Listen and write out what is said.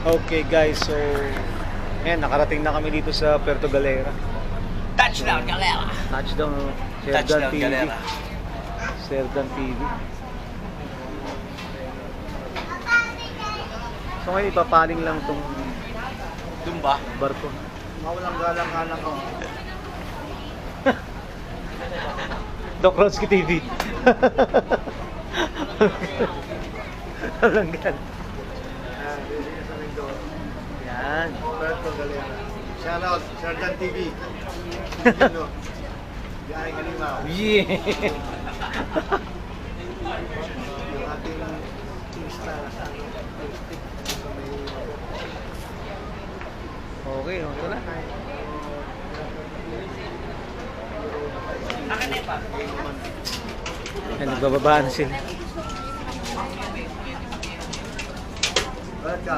Okay guys, so ayan, nakarating na kami dito sa Puerto Galera. Touchdown, Galera! Touchdown, Serdan Touchdown, TV. Galera. Serdan TV. So ngayon ipapaling lang tong Dumba. barko. Mawalang galang-galang ko. Doc Ronsky TV. Walang galang. Dito sa Mindoro. Yan. Puerto Galera. Shoutout, Serdan TV. Yun o. Biyaheng Halimaw. Yeah. Yung ating turista sa Okay, ito na. Yan, nagbababa na sila. Welcome.